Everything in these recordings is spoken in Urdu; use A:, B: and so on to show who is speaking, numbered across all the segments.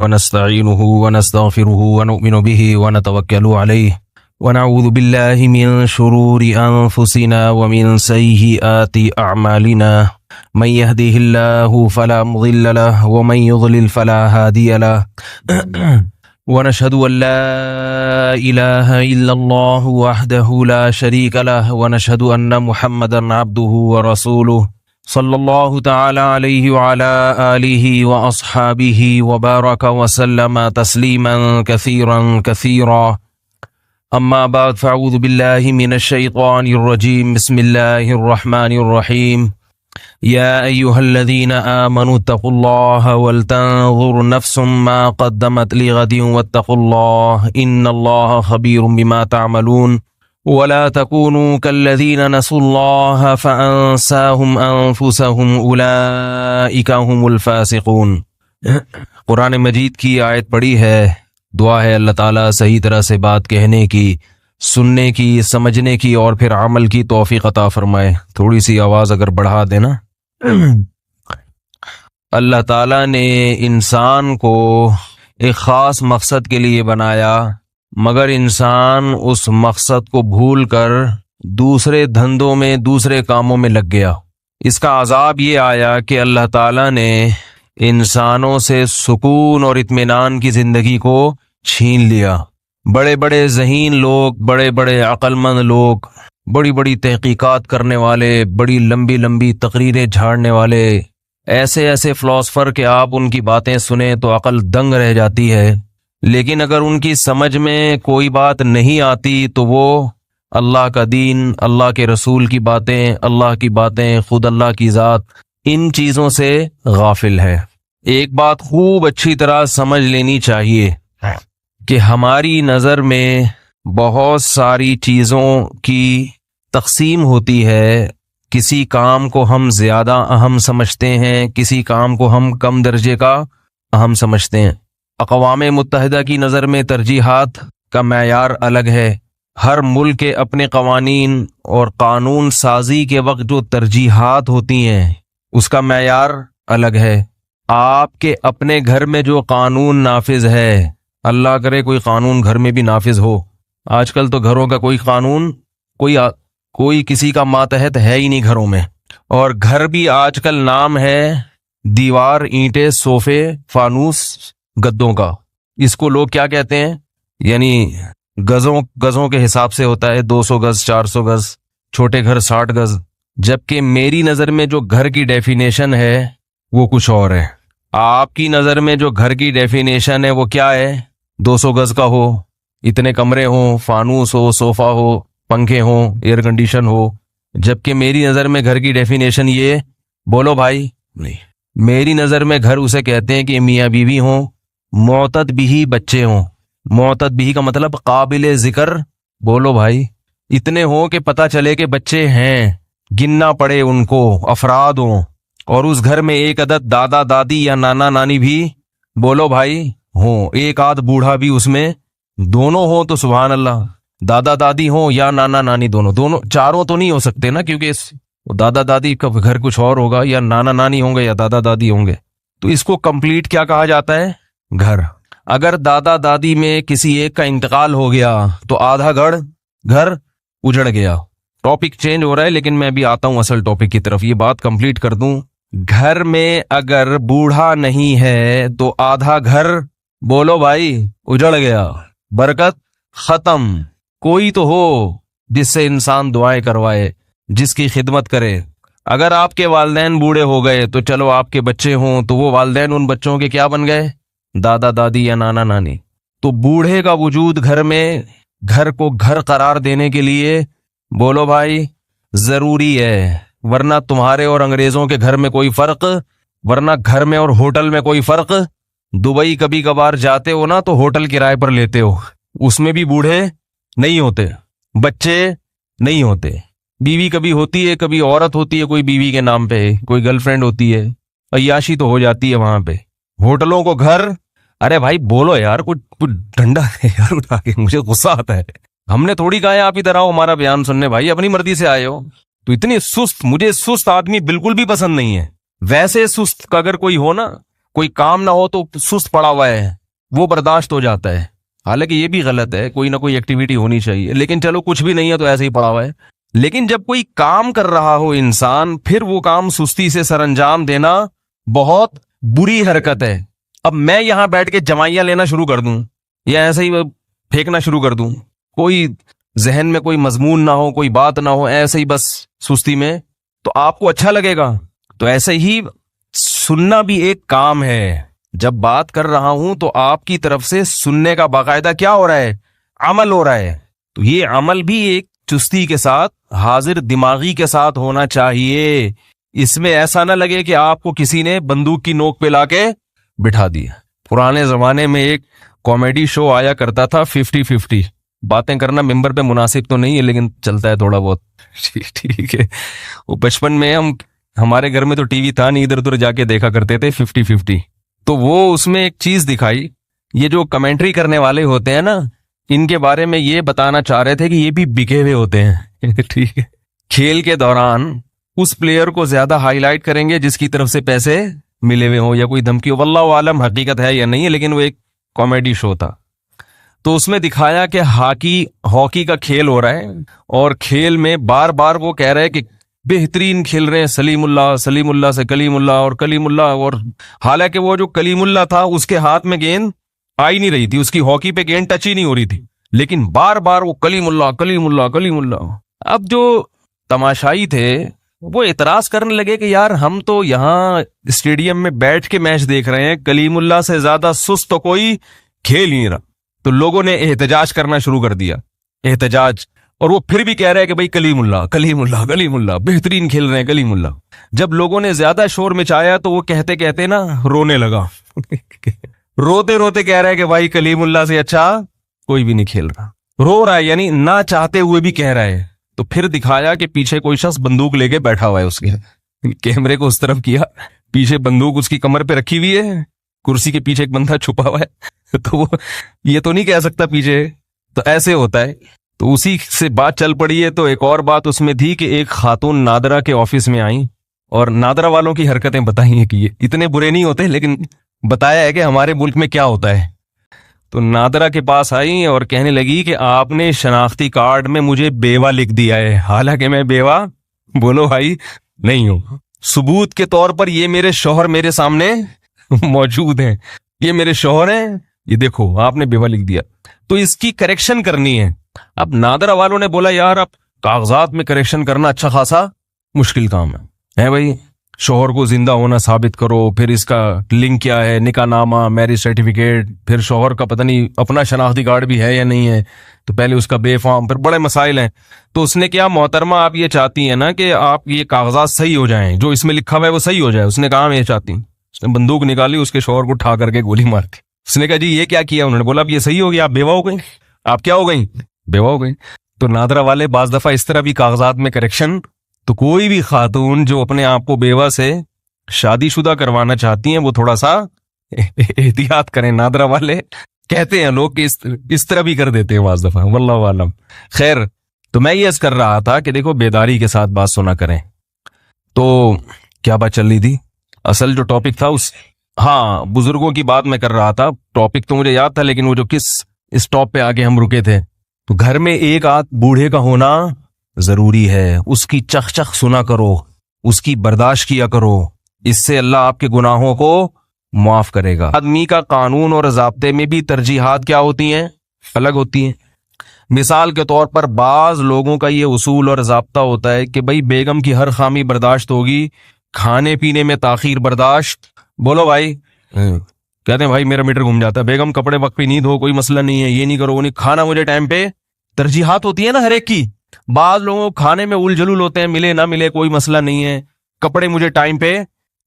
A: ونستعينه ونستغفره ونؤمن به ونتوكل عليه ونعوذ بالله من شرور أنفسنا ومن سيئات أعمالنا من يهده الله فلا مضل له ومن يضلل فلا هادي له ونشهد أن لا إله إلا الله وحده لا شريك له ونشهد أن محمدا عبده ورسوله صلی اللہ تعالی علیہ وعلى آلہ وأصحابہ وبارک وسلم تسلیما کثیرا کثیرا اما بعد فاعوذ باللہ من الشیطان الرجیم بسم اللہ الرحمن الرحیم یا ایہا الذین آمنوا اتقوا اللہ ولتنظر نفس ما قدمت لغد واتقوا اللہ ان اللہ خبیر بما تعملون ولا تكونوا كالذين نسوا الله فأنساهم أنفسهم أولئك هم الفاسقون۔ قرآن مجید کی آیت پڑھی ہے، دعا ہے اللہ تعالیٰ صحیح طرح سے بات کہنے کی، سننے کی، سمجھنے کی اور پھر عمل کی توفیق عطا فرمائے۔ تھوڑی سی آواز اگر بڑھا دینا۔ اللہ تعالیٰ نے انسان کو ایک خاص مقصد کے لیے بنایا، مگر انسان اس مقصد کو بھول کر دوسرے دھندوں میں، دوسرے کاموں میں لگ گیا۔ اس کا عذاب یہ آیا کہ اللہ تعالیٰ نے انسانوں سے سکون اور اطمینان کی زندگی کو چھین لیا۔ بڑے بڑے ذہین لوگ، بڑے بڑے عقل مند لوگ، بڑی بڑی تحقیقات کرنے والے، بڑی لمبی لمبی تقریریں جھاڑنے والے، ایسے ایسے فلاسفر کہ آپ ان کی باتیں سنیں تو عقل دنگ رہ جاتی ہے، لیکن اگر ان کی سمجھ میں کوئی بات نہیں آتی تو وہ اللہ کا دین، اللہ کے رسول کی باتیں، اللہ کی باتیں، خود اللہ کی ذات، ان چیزوں سے غافل ہے۔ ایک بات خوب اچھی طرح سمجھ لینی چاہیے کہ ہماری نظر میں بہت ساری چیزوں کی تقسیم ہوتی ہے۔ کسی کام کو ہم زیادہ اہم سمجھتے ہیں، کسی کام کو ہم کم درجے کا اہم سمجھتے ہیں۔ اقوام متحدہ کی نظر میں ترجیحات کا معیار الگ ہے۔ ہر ملک کے اپنے قوانین اور قانون سازی کے وقت جو ترجیحات ہوتی ہیں اس کا معیار الگ ہے۔ آپ کے اپنے گھر میں جو قانون نافذ ہے، اللہ کرے کوئی قانون گھر میں بھی نافذ ہو۔ آج کل تو گھروں کا کوئی قانون، کوئی کسی کا ماتحت ہے ہی نہیں گھروں میں۔ اور گھر بھی آج کل نام ہے دیوار، اینٹیں، صوفے، فانوس، گدوں کا۔ اس کو لوگ کیا کہتے ہیں؟ یعنی گزوں کے حساب سے ہوتا ہے، 200 گز، 400 گز، چھوٹے گھر 60 گز، جبکہ میری نظر میں جو گھر کی ڈیفینیشن ہے وہ کچھ اور ہے۔ آپ کی نظر میں جو گھر کی ڈیفینیشن ہے وہ کیا ہے؟ 200 گز کا ہو، اتنے کمرے ہوں، فانوس ہو، صوفہ ہو، پنکھے ہوں، ایئر کنڈیشن ہو، جبکہ میری نظر میں گھر کی ڈیفینیشن یہ، بولو بھائی، نہیں، میری نظر میں گھر اسے کہتے ہیں کہ میاں بیوی ہوں، معتد بھی بچے ہوں۔ معتد بھی کا مطلب قابل ذکر، بولو بھائی، اتنے ہوں کہ پتہ چلے کہ بچے ہیں، گننا پڑے ان کو، افراد ہوں، اور اس گھر میں ایک عدد دادا دادی یا نانا نانی بھی، بولو بھائی، ہوں، ایک آدھ بوڑھا بھی اس میں، دونوں ہوں تو سبحان اللہ، دادا دادی ہوں یا نانا نانی، دونوں، چاروں تو نہیں ہو سکتے نا، کیونکہ دادا دادی کا گھر کچھ اور ہوگا، یا نانا نانی ہوں گے یا دادا دادی ہوں گے۔ تو اس کو کمپلیٹ کیا کہا جاتا ہے؟ گھر۔ اگر دادا دادی میں کسی ایک کا انتقال ہو گیا تو آدھا گھر اجڑ گیا۔ ٹاپک چینج ہو رہا ہے لیکن میں بھی آتا ہوں اصل ٹاپک کی طرف، یہ بات کمپلیٹ کر دوں۔ گھر میں اگر بوڑھا نہیں ہے تو آدھا گھر، بولو بھائی، اجڑ گیا، برکت ختم۔ کوئی تو ہو جس سے انسان دعائیں کروائے، جس کی خدمت کرے۔ اگر آپ کے والدین بوڑھے ہو گئے تو چلو آپ کے بچے ہوں تو وہ والدین ان بچوں کے کیا بن گئے؟ دادا دادی یا نانا نانی۔ تو بوڑھے کا وجود گھر میں، گھر کو گھر قرار دینے کے لیے، بولو بھائی، ضروری ہے، ورنہ تمہارے اور انگریزوں کے گھر میں کوئی فرق، ورنہ گھر میں اور ہوٹل میں کوئی فرق۔ دبئی کبھی کبھار جاتے ہو نا تو ہوٹل کرائے پر لیتے ہو، اس میں بھی بوڑھے نہیں ہوتے، بچے نہیں ہوتے، بیوی کبھی ہوتی ہے، کبھی عورت ہوتی ہے کوئی بیوی کے نام پہ، کوئی گرل فرینڈ ہوتی ہے، عیاشی تو ہو جاتی ہے وہاں پہ۔ ہوٹلوں کو گھر، ارے بھائی بولو یار، کچھ ڈنڈا ہے یار اٹھا کے، مجھے غصہ آتا ہے۔ ہم نے تھوڑی کہا ہے آپ ادھر آؤ ہمارا بیان سننے، بھائی اپنی مرضی سے آئے ہو۔ تو اتنی سست، مجھے سست آدمی بالکل بھی پسند نہیں ہے۔ ویسے سست اگر کوئی ہو نا، کوئی کام نہ ہو تو سست پڑا ہوا ہے وہ برداشت ہو جاتا ہے. حالانکہ یہ بھی غلط ہے, کوئی نہ کوئی ایکٹیویٹی ہونی چاہیے, لیکن چلو کچھ بھی نہیں ہے تو ایسے ہی پڑا ہوا ہے. لیکن جب کوئی کام کر رہا ہو انسان, پھر وہ کام سستی سے سر انجام دینا بہت بری حرکت ہے. اب میں یہاں بیٹھ کے جمائیاں لینا شروع کر دوں یا ایسے ہی پھینکنا شروع کر دوں, کوئی ذہن میں کوئی مضمون نہ ہو, کوئی بات نہ ہو, ایسے ہی بس سستی میں, تو آپ کو اچھا لگے گا؟ تو ایسے ہی سننا بھی ایک کام ہے. جب بات کر رہا ہوں تو آپ کی طرف سے سننے کا باقاعدہ کیا ہو رہا ہے؟ عمل ہو رہا ہے. تو یہ عمل بھی ایک چستی کے ساتھ, حاضر دماغی کے ساتھ ہونا چاہیے. اس میں ایسا نہ لگے کہ آپ کو کسی نے بندوق کی نوک پہ لا کے بٹھا دیا. پرانے زمانے میں ایک کامیڈی شو آیا کرتا تھا 50-50. باتیں کرنا ممبر پہ مناسب تو نہیں ہے لیکن چلتا ہے تھوڑا بہت, ٹھیک ہے. وہ بچپن میں ہمارے گھر میں تو ٹی وی تھا نہیں, ادھر ادھر جا کے دیکھا کرتے تھے 50-50. تو وہ اس میں ایک چیز دکھائی, یہ جو کمنٹری کرنے والے ہوتے ہیں نا, ان کے بارے میں یہ بتانا چاہ رہے تھے کہ یہ بھی بکے ہوئے ہوتے ہیں. ٹھیک ہے, کھیل کے دوران اس پلیئر کو زیادہ ہائی لائٹ کریں گے جس کی طرف سے پیسے ملے ہوئے ہوں یا کوئی دھمکی ہو, واللہ عالم حقیقت ہے یا نہیں ہے, لیکن وہ ایک کامیڈی شو تھا. تو اس میں دکھایا کہ ہاکی کا کھیل ہو رہا ہے اور کھیل میں بار بار وہ کہہ رہے ہیں کہ بہترین کھیل رہے ہیں سلیم اللہ سے کلیم اللہ اور کلیم اللہ, اور حالانکہ وہ جو کلیم اللہ تھا اس کے ہاتھ میں گیند آئی نہیں رہی تھی, اس کی ہاکی پہ گیند ٹچ ہی نہیں ہو رہی تھی, لیکن بار بار وہ کلیم اللہ کلیم اللہ کلیم اللہ. اب جو تماشائی تھے وہ اعتراض کرنے لگے کہ یار ہم تو یہاں اسٹیڈیم میں بیٹھ کے میچ دیکھ رہے ہیں, کلیم اللہ سے زیادہ سست تو کوئی کھیل ہی نہیں رہا. تو لوگوں نے احتجاج کرنا شروع کر دیا, احتجاج, اور وہ پھر بھی کہہ رہے ہیں کہ بھائی کلیم اللہ کلیم اللہ کلیم اللہ, بہترین کھیل رہے ہیں کلیم اللہ. جب لوگوں نے زیادہ شور مچایا تو وہ کہتے کہتے نا رونے لگا. روتے روتے کہہ رہے ہیں کہ بھائی کلیم اللہ سے اچھا کوئی بھی نہیں کھیل رہا. رو رہا ہے یعنی نہ چاہتے ہوئے بھی کہہ رہا ہے. تو پھر دکھایا کہ پیچھے کوئی شخص بندوق لے کے بیٹھا ہوا ہے, اس کے کیمرے کو اس طرف کیا, پیچھے بندوق اس کی کمر پہ رکھی ہوئی ہے, کرسی کے پیچھے ایک بندہ چھپا ہوا ہے. تو وہ یہ تو نہیں کہہ سکتا پیچھے, تو ایسے ہوتا ہے. تو اسی سے بات چل پڑی ہے. تو ایک اور بات اس میں تھی کہ ایک خاتون نادرا کے آفس میں آئیں اور نادرا والوں کی حرکتیں بتائی ہیں کہ یہ اتنے برے نہیں ہوتے, لیکن بتایا ہے کہ ہمارے ملک میں کیا ہوتا ہے. تو نادرا کے پاس آئی اور کہنے لگی کہ آپ نے شناختی کارڈ میں مجھے بیوہ لکھ دیا ہے, حالانکہ میں بیوہ بولو بھائی نہیں ہوں. ثبوت کے طور پر یہ میرے شوہر میرے سامنے موجود ہیں, یہ میرے شوہر ہیں, یہ دیکھو آپ نے بیوہ لکھ دیا. تو اس کی کریکشن کرنی ہے. اب نادرا والوں نے بولا یار اب کاغذات میں کریکشن کرنا اچھا خاصا مشکل کام ہے بھائی, شوہر کو زندہ ہونا ثابت کرو, پھر اس کا لنک کیا ہے, نکاح نامہ, میرج سرٹیفکیٹ, پھر شوہر کا پتہ نہیں اپنا شناختی کارڈ بھی ہے یا نہیں ہے, تو پہلے اس کا بے فارم, پھر بڑے مسائل ہیں. تو اس نے کیا, محترمہ آپ یہ چاہتی ہیں نا کہ آپ یہ کاغذات صحیح ہو جائیں, جو اس میں لکھا ہوا ہے وہ صحیح ہو جائے. اس نے کہا میں یہ چاہتی ہوں. اس نے بندوق نکالی, اس کے شوہر کو اٹھا کر کے گولی مار دی. اس نے کہا جی یہ کیا کیا؟ انہوں نے بولا اب یہ صحیح ہو گیا, آپ بیوہ ہو گئی. آپ کیا ہو گئی؟ بیوہ ہو گئی. تو نادرا والے بعض دفعہ اس طرح بھی کاغذات میں کریکشن. تو کوئی بھی خاتون جو اپنے آپ کو بیوہ سے شادی شدہ کروانا چاہتی ہیں وہ تھوڑا سا احتیاط کریں. نادرا والے کہتے ہیں لوگ کہ اس طرح بھی کر دیتے ہیں بعض دفعہ, واللہ عالم. خیر, تو میں یہ عرض کر رہا تھا کہ دیکھو بیداری کے ساتھ بات سنا کریں. تو کیا بات چل رہی تھی؟ اصل جو ٹاپک تھا ہاں بزرگوں کی بات میں کر رہا تھا. ٹاپک تو مجھے یاد تھا لیکن وہ جو کس اسٹاپ پہ آگے ہم رکے تھے. تو گھر میں ایک آدھ بوڑھے کا ہونا ضروری ہے, اس کی چخ چخ سنا کرو, اس کی برداشت کیا کرو, اس سے اللہ آپ کے گناہوں کو معاف کرے گا. آدمی کا قانون اور ضابطے میں بھی ترجیحات کیا ہوتی ہیں؟ الگ ہوتی ہیں. مثال کے طور پر بعض لوگوں کا یہ اصول اور ضابطہ ہوتا ہے کہ بھائی بیگم کی ہر خامی برداشت ہوگی, کھانے پینے میں تاخیر برداشت. بولو بھائی, کہتے ہیں بھائی میرا میٹر گھوم جاتا ہے, بیگم کپڑے وقت پہ نہیں دھو کوئی مسئلہ نہیں ہے, یہ نہیں کرو وہ نہیں, کھانا مجھے ٹائم پہ. ترجیحات ہوتی ہے نا ہر ایک کی. بعض لوگوں کھانے میں الجھ جلول ہوتے ہیں, ملے نہ ملے کوئی مسئلہ نہیں ہے, کپڑے مجھے ٹائم پہ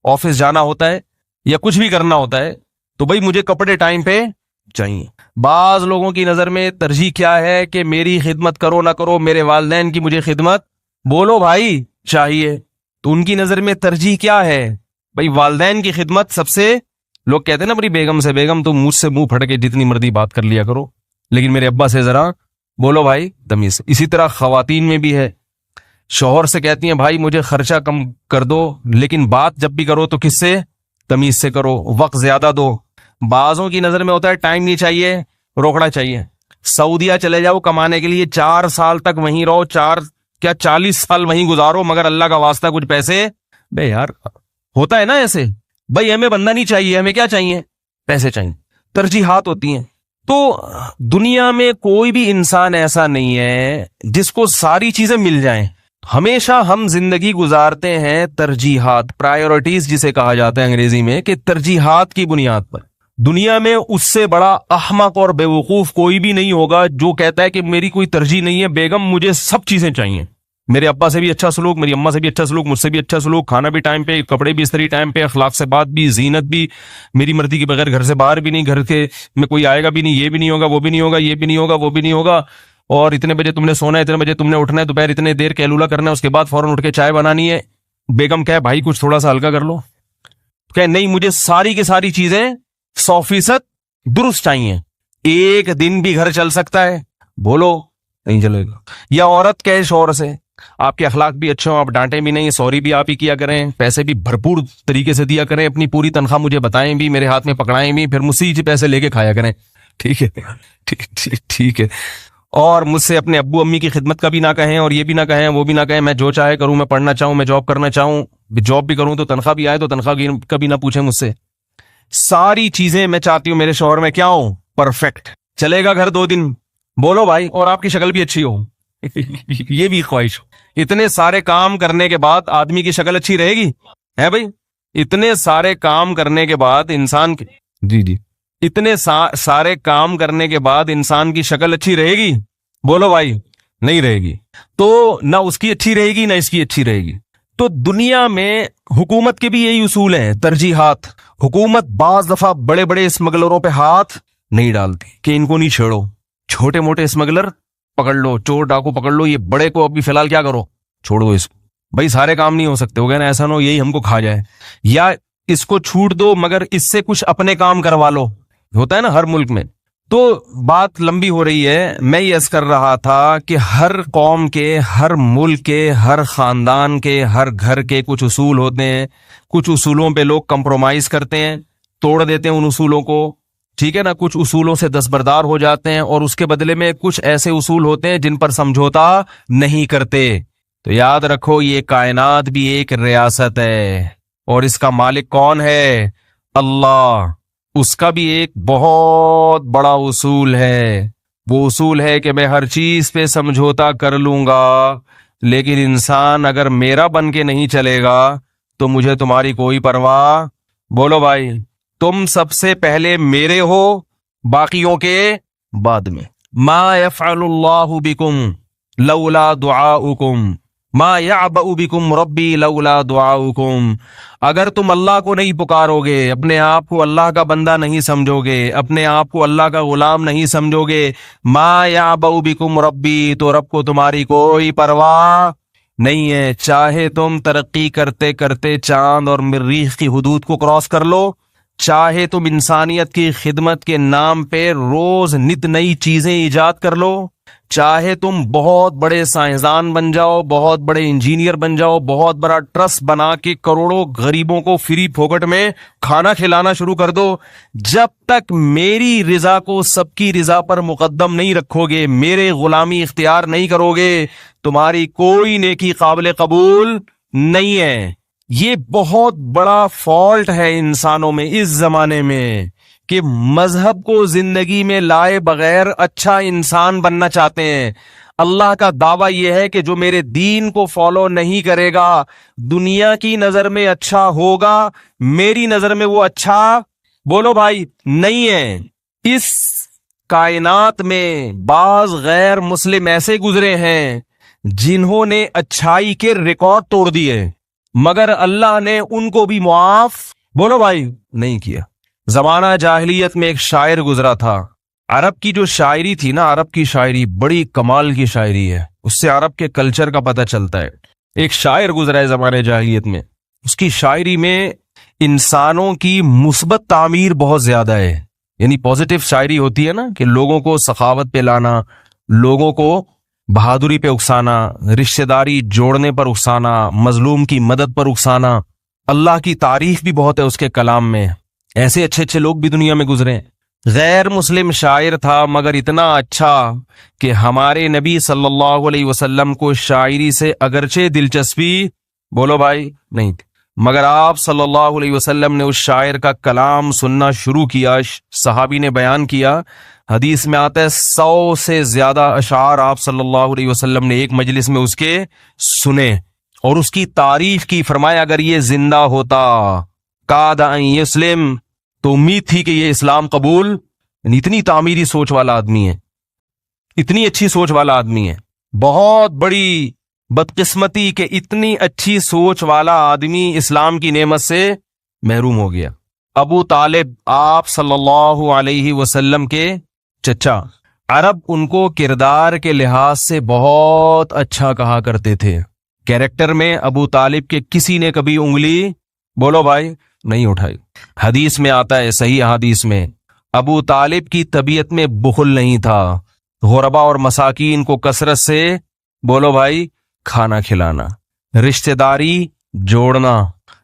A: آفس جانا ہوتا ہے یا کچھ بھی کرنا ہوتا ہے تو بھائی مجھے کپڑے ٹائم پہ چاہیے. بعض لوگوں کی نظر میں ترجیح کیا ہے کہ میری خدمت کرو نہ کرو, میرے والدین کی مجھے خدمت بولو بھائی چاہیے. تو ان کی نظر میں ترجیح کیا ہے؟ بھائی والدین کی خدمت سب سے. لوگ کہتے ہیں نا میری بیگم سے, بیگم تو مجھ سے منہ پھڑ کے جتنی مرضی بات کر لیا کرو, لیکن میرے ابا سے ذرا بولو بھائی تمیز سے. اسی طرح خواتین میں بھی ہے, شوہر سے کہتی ہیں بھائی مجھے خرچہ کم کر دو, لیکن بات جب بھی کرو تو کس سے؟ تمیز سے کرو, وقت زیادہ دو. بعضوں کی نظر میں ہوتا ہے ٹائم نہیں چاہیے, روکڑا چاہیے. سعودیہ چلے جاؤ کمانے کے لیے, 4 سال تک وہیں رہو, 40 سال وہیں گزارو, مگر اللہ کا واسطہ کچھ پیسے. بے یار ہوتا ہے نا ایسے, بھائی ہمیں بندہ نہیں چاہیے, ہمیں کیا چاہیے, پیسے چاہیے. ترجیحات ہوتی ہیں. تو دنیا میں کوئی بھی انسان ایسا نہیں ہے جس کو ساری چیزیں مل جائیں. ہمیشہ ہم زندگی گزارتے ہیں ترجیحات, پرائیورٹیز جسے کہا جاتا ہے انگریزی میں, کہ ترجیحات کی بنیاد پر. دنیا میں اس سے بڑا احمق اور بے وقوف کوئی بھی نہیں ہوگا جو کہتا ہے کہ میری کوئی ترجیح نہیں ہے بیگم, مجھے سب چیزیں چاہیے. میرے ابا سے بھی اچھا سلوک, میری اماں سے بھی اچھا سلوک, مجھ سے بھی اچھا سلوک, کھانا بھی ٹائم پہ, کپڑے بھی استری ٹائم پہ, اخلاق سے بات بھی, زینت بھی, میری مرضی کے بغیر گھر سے باہر بھی نہیں, گھر کے میں کوئی آئے گا بھی نہیں, یہ بھی نہیں ہوگا, وہ بھی نہیں ہوگا, یہ بھی نہیں ہوگا, وہ بھی نہیں ہوگا, اور اتنے بجے تم نے سونا ہے, اتنے بجے تم نے اٹھنا ہے, دوپہر اتنے دیر کیلولا کرنا ہے, اس کے بعد فوراً اٹھ کے چائے بنانی ہے. بیگم کہے بھائی کچھ تھوڑا سا ہلکا کر لو, کہ نہیں مجھے ساری کی ساری چیزیں 100% درست چاہیے. ایک دن بھی گھر چل سکتا ہے, بولو نہیں چلے گا. یا عورت کہے شوہر سے آپ کے اخلاق بھی اچھے ہوں, آپ ڈانٹیں بھی نہیں, سوری بھی آپ ہی کیا کریں, پیسے بھی بھرپور طریقے سے دیا کریں, اپنی پوری تنخواہ مجھے بتائیں بھی, میرے ہاتھ میں پکڑائیں بھی, پھر مجھ سے ہی پیسے لے کے کھایا کریں. ٹھیک ہے, ٹھیک ہے. اور مجھ سے اپنے ابو امی کی خدمت کا بھی نہ کہیں, اور یہ بھی نہ کہیں, وہ بھی نہ کہیں, میں جو چاہے کروں, میں پڑھنا چاہوں, میں جاب کرنا چاہوں, جاب بھی کروں تو تنخواہ بھی آئے, تو تنخواہ کا بھی نہ پوچھیں مجھ سے. ساری چیزیں میں چاہتی ہوں میرے شوہر میں کیا ہوں, پرفیکٹ. چلے گا گھر 2 دن, بولو بھائی, اور آپ کی شکل بھی اچھی ہو, یہ بھی خواہش ہو. اتنے سارے کام کرنے کے بعد آدمی کی شکل اچھی رہے گی, ہے بھائی؟ اتنے سارے کام کرنے کے بعد انسان کی, جی اتنے سارے کام کرنے کے بعد انسان کی شکل اچھی رہے گی, بولو بھائی, نہیں رہے گی. تو نہ اس کی اچھی رہے گی نہ اس کی اچھی رہے گی. تو دنیا میں حکومت کے بھی یہی اصول ہیں, ترجیحات. حکومت بعض دفعہ بڑے بڑے اسمگلروں پہ ہاتھ نہیں ڈالتی کہ ان کو نہیں چھیڑو, چھوٹے موٹے اسمگلر پکڑ لو, چور ڈاکو پکڑ لو, یہ بڑے کو ابھی فی الحال کیا کرو, چھوڑ دو اس کو. بھائی سارے کام نہیں ہو سکتے, ہو گیا نا, ایسا نہ ہو یہی ہم کو کھا جائے, یا اس کو چھوٹ دو مگر اس سے کچھ اپنے کام کروا لو, ہوتا ہے نا ہر ملک میں. تو بات لمبی ہو رہی ہے, میں یہ عرض کر رہا تھا کہ ہر قوم کے, ہر ملک کے, ہر خاندان کے, ہر گھر کے کچھ اصول ہوتے ہیں. کچھ اصولوں پہ لوگ کمپرومائز کرتے ہیں, توڑ دیتے ہیں ان اصولوں کو, ٹھیک ہے نا, کچھ اصولوں سے دستبردار ہو جاتے ہیں, اور اس کے بدلے میں کچھ ایسے اصول ہوتے ہیں جن پر سمجھوتا نہیں کرتے. تو یاد رکھو یہ کائنات بھی ایک ریاست ہے, اور اس کا مالک کون ہے, اللہ. اس کا بھی ایک بہت بڑا اصول ہے, وہ اصول ہے کہ میں ہر چیز پہ سمجھوتا کر لوں گا, لیکن انسان اگر میرا بن کے نہیں چلے گا تو مجھے تمہاری کوئی پرواہ. بولو بھائی, تم سب سے پہلے میرے ہو, باقیوں کے بعد میں. ما یفعل اللہ بکم لولا دعاؤکم, ما یعبأ بکم ربی لولا دعاؤکم. اگر تم اللہ کو نہیں پکارو گے, اپنے آپ کو اللہ کا بندہ نہیں سمجھو گے, اپنے آپ کو اللہ کا غلام نہیں سمجھو گے, ما یعبأ بکم ربی, تو رب کو تمہاری کوئی پرواہ نہیں ہے. چاہے تم ترقی کرتے کرتے چاند اور مریخ کی حدود کو کراس کر لو, چاہے تم انسانیت کی خدمت کے نام پہ روز نت نئی چیزیں ایجاد کر لو, چاہے تم بہت بڑے سائنسدان بن جاؤ, بہت بڑے انجینئر بن جاؤ, بہت بڑا ٹرسٹ بنا کے کروڑوں غریبوں کو فری پھوکٹ میں کھانا کھلانا شروع کر دو, جب تک میری رضا کو سب کی رضا پر مقدم نہیں رکھو گے, میرے غلامی اختیار نہیں کرو گے, تمہاری کوئی نیکی قابل قبول نہیں ہے. یہ بہت بڑا فالٹ ہے انسانوں میں اس زمانے میں, کہ مذہب کو زندگی میں لائے بغیر اچھا انسان بننا چاہتے ہیں. اللہ کا دعویٰ یہ ہے کہ جو میرے دین کو فالو نہیں کرے گا, دنیا کی نظر میں اچھا ہوگا, میری نظر میں وہ اچھا, بولو بھائی, نہیں ہے. اس کائنات میں بعض غیر مسلم ایسے گزرے ہیں جنہوں نے اچھائی کے ریکارڈ توڑ دیے, مگر اللہ نے ان کو بھی معاف, بولو بھائی, نہیں کیا. زمانہ جاہلیت میں ایک شاعر گزرا تھا. عرب کی جو شاعری تھی نا, عرب کی شاعری بڑی کمال کی شاعری ہے, اس سے عرب کے کلچر کا پتہ چلتا ہے. ایک شاعر گزرا ہے زمانہ جاہلیت میں, اس کی شاعری میں انسانوں کی مثبت تعمیر بہت زیادہ ہے, یعنی پازیٹیو شاعری ہوتی ہے نا, کہ لوگوں کو سخاوت پہ لانا, لوگوں کو بہادری پہ اکسانا, رشتہ داری جوڑنے پر اکسانا, مظلوم کی مدد پر اکسانا, اللہ کی تعریف بھی بہت ہے اس کے کلام میں. ایسے اچھے اچھے لوگ بھی دنیا میں گزرے. غیر مسلم شاعر تھا مگر اتنا اچھا کہ ہمارے نبی صلی اللہ علیہ وسلم کو شاعری سے اگرچہ دلچسپی بولو بھائی نہیں تھی، مگر آپ صلی اللہ علیہ وسلم نے اس شاعر کا کلام سننا شروع کیا. صحابی نے بیان کیا، حدیث میں آتا ہے 100 سے زیادہ اشعار آپ صلی اللہ علیہ وسلم نے ایک مجلس میں اس کے سنے اور اس کی تعریف کی. فرمایا اگر یہ زندہ ہوتا کاد ان یسلم، تو امید تھی کہ یہ اسلام قبول. اتنی تعمیری سوچ والا آدمی ہے، اتنی اچھی سوچ والا آدمی ہے. بہت بڑی بدقسمتی کہ اتنی اچھی سوچ والا آدمی اسلام کی نعمت سے محروم ہو گیا. ابو طالب آپ صلی اللہ علیہ وسلم کے چچا. عرب ان کو کردار کے لحاظ سے بہت اچھا کہا کرتے تھے. کیریکٹر میں ابو طالب کے کسی نے کبھی انگلی بولو بھائی نہیں اٹھائی. حدیث میں آتا ہے، صحیح حدیث میں، ابو طالب کی طبیعت میں بخل نہیں تھا. غربا اور مساکین کو کثرت سے بولو بھائی کھانا کھلانا، رشتہ داری جوڑنا،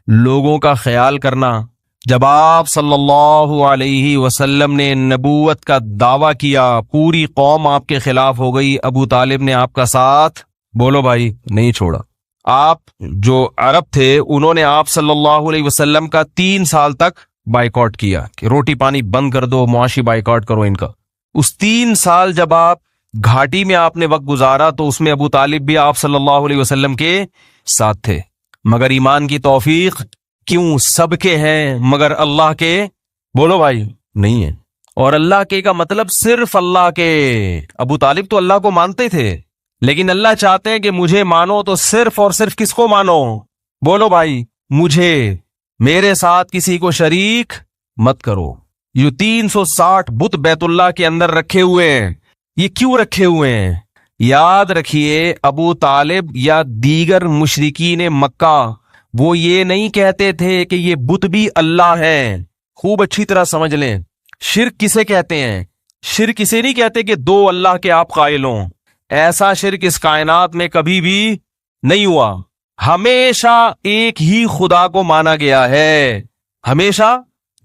A: لوگوں کا خیال کرنا. جب آپ صلی اللہ علیہ وسلم نے نبوت کا دعویٰ کیا، پوری قوم آپ کے خلاف ہو گئی، ابو طالب نے آپ کا ساتھ بولو بھائی نہیں چھوڑا. آپ جو عرب تھے انہوں نے آپ صلی اللہ علیہ وسلم کا 3 سال تک بائیکاٹ کیا کہ روٹی پانی بند کر دو، معاشی بائیکاٹ کرو ان کا. اس 3 سال جب آپ گھاٹی میں آپ نے وقت گزارا تو اس میں ابو طالب بھی آپ صلی اللہ علیہ وسلم کے ساتھ تھے. مگر ایمان کی توفیق کیوں سب کے ہیں مگر اللہ کے بولو بھائی نہیں ہے. اور اللہ کے کا مطلب صرف اللہ کے. ابو طالب تو اللہ کو مانتے تھے لیکن اللہ چاہتے ہیں کہ مجھے مانو تو صرف اور صرف کس کو مانو بولو بھائی مجھے، میرے ساتھ کسی کو شریک مت کرو. یہ 360 بت بیت اللہ کے اندر رکھے ہوئے ہیں، یہ کیوں رکھے ہوئے ہیں؟ یاد رکھیے ابو طالب یا دیگر مشرکین مکہ وہ یہ نہیں کہتے تھے کہ یہ بت بھی اللہ ہے. خوب اچھی طرح سمجھ لیں، شرک کسے کہتے ہیں؟ شرک اسے نہیں کہتے کہ 2 اللہ کے آپ قائل ہوں. ایسا شرک اس کائنات میں کبھی بھی نہیں ہوا. ہمیشہ ایک ہی خدا کو مانا گیا ہے. ہمیشہ